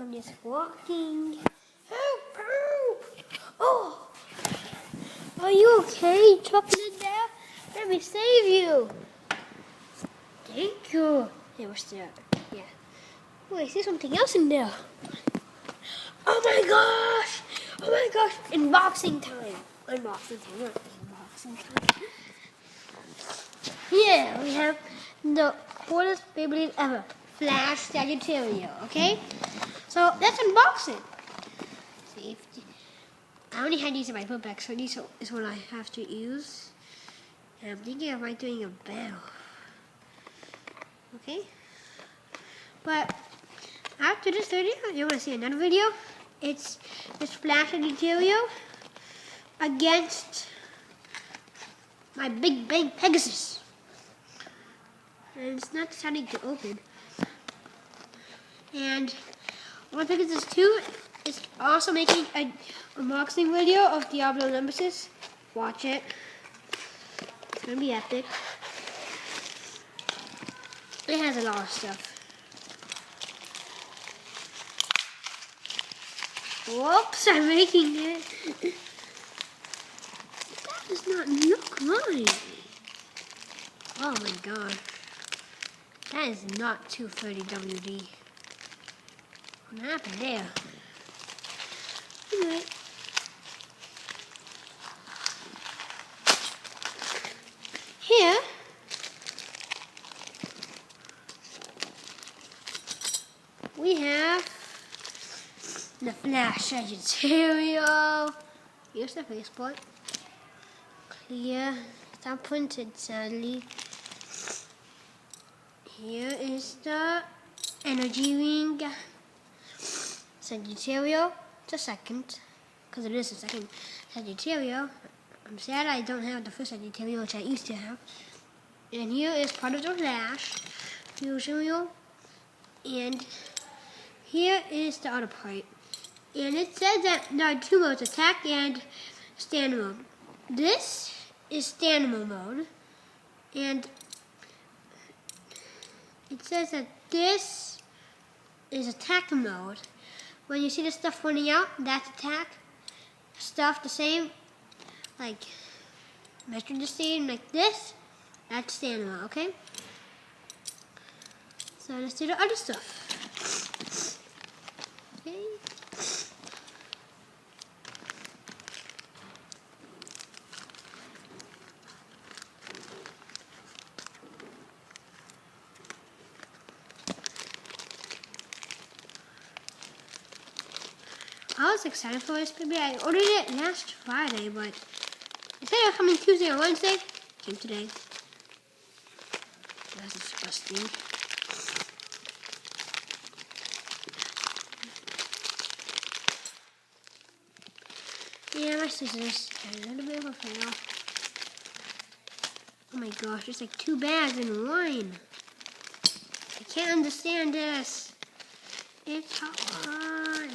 I'm just walking. Help! Oh! Are you okay? Chocolate in there? Let me save you. Thank you. It was there. Yeah. Oh, I see something else in there. Oh my gosh! Oh my gosh! Unboxing time. Unboxing time. Not unboxing time. Here we have the coolest Beyblade ever. Flash Sagittario. Okay? So let's unbox it. Safety. I only had these in my book bag, so these is what I have to use. And I'm thinking of doing a bell. Okay? But after this video, you want to see another video. It's this Flash Sagittario against my Big Bang Pegasus. And it's not starting to open. And my Pegasus 2 is also making an unboxing video of Diablo Nemesis. Watch it. It's gonna be epic. It has a lot of stuff. Whoops, I'm making it. That does not look right. Oh my god. That is not 230 WD. What happened there? Anyway. Here. We have the Flash Sagittario. Here's the faceplate. Clear. It's not printed, sadly. Here is the energy ring. Sagittario. It's a second. Because it is a second Sagittario. I'm sad I don't have the first Sagittario, which I used to have. And here is part of the Flash fusion wheel. And here is the other part. And it says that there are two modes, attack and stand mode. This is stand mode. And it says that this is attack mode. When you see the stuff running out, that's attack. Stuff the same, like measure the same like this, that's stand mode, okay? So let's do the other stuff. Okay. I was excited for this baby. I ordered it last Friday, but instead of coming Tuesday or Wednesday, it came today. That's disgusting. Yeah, my scissors had a little bit of a fail. Oh my gosh, there's like 2 bags in one. I can't understand this. It's hard.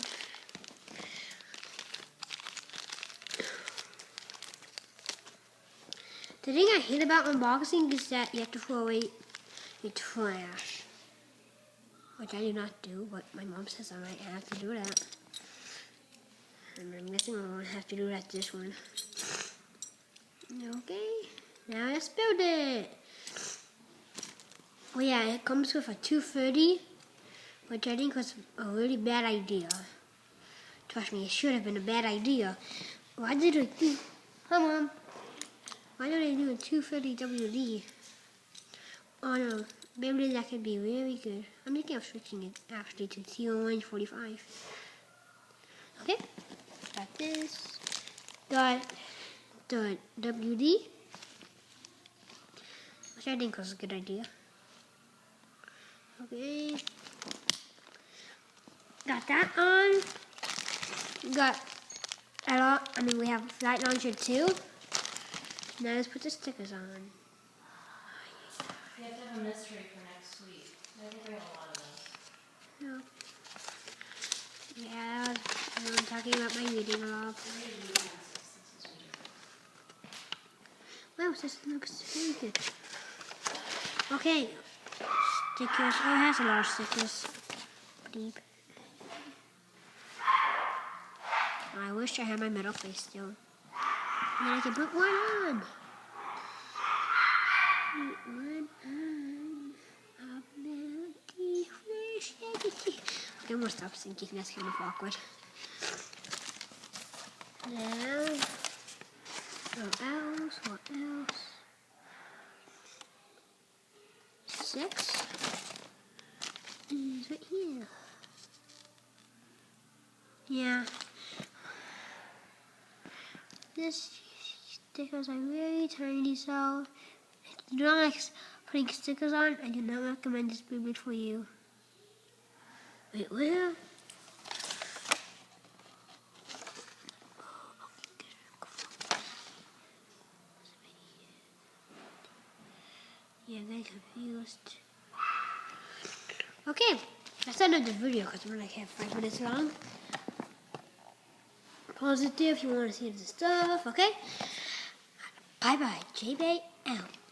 The thing I hate about unboxing is that you have to throw away your trash. Which I do not do, but my mom says I might have to do that. And I'm guessing I won't have to do that this one. Okay, now let's build it. Oh yeah, it comes with a 230, which I think was a really bad idea. Trust me, it should have been a bad idea. Why did it do? Hi, Mom. Why don't I do a 230 WD on a Beyblade that could be really good? I'm thinking of switching it actually to T145. Okay, got this. Got the WD, which I think was a good idea. Okay, got that on. Got a lot. I mean, we have flight launcher too. Now let's put the stickers on. We have to have a mystery for next week. I think we have a lot of those. No. Yeah, I'm talking about my reading log. Wow, this looks very good. Okay, stickers. Oh, it has a lot of stickers. Deep. wish I had my metal face still. And then I can put one on. Put one on. Okay, I'm gonna stop thinking. That's kind of awkward. Now, what else? What else? 6 is right here. Yeah. These stickers are very tiny, so if you don't like putting stickers on, I do not recommend this Beyblade for you. Wait, where? Yeah, I'm getting confused. Okay, that's the end of the video because we're like 5 minutes long. Pause it there if you want to see the stuff, okay? Bye bye, J-Bay out.